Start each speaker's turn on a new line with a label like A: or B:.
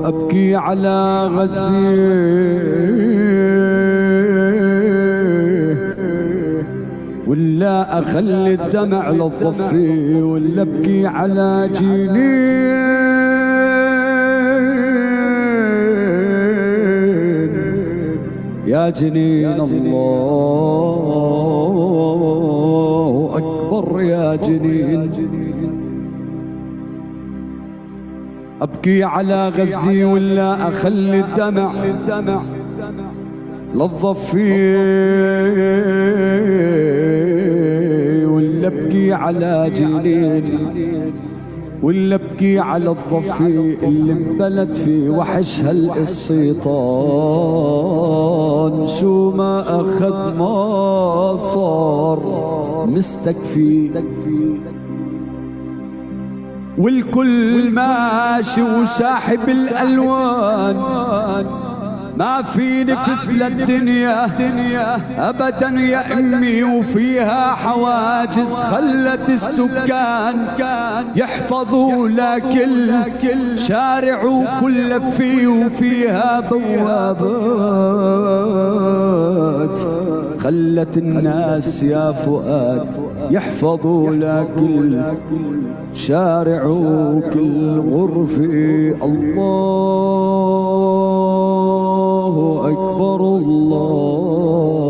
A: أبكي على غزي ولا أخلي الدمع للضفي ولا أبكي على جنين يا جنين الله أكبر يا جنين. أبكي على غزي ولا أخلي الدمع للضفي ولا أبكي على جنين ولا أبكي على الضفي اللي انبلت في وحش هالاستيطان. شو ما أخذ ما صار مستكفي والكل ماشي وساحب الألوان. ما في نفس للدنيا أبدا يا أمي وفيها حواجز خلت السكان يحفظوا لكل شارع وكل فيه وفيها بوابات خلت الناس يا فؤاد يحفظوا لكل شارع وكل غرفة. الله أكبر الله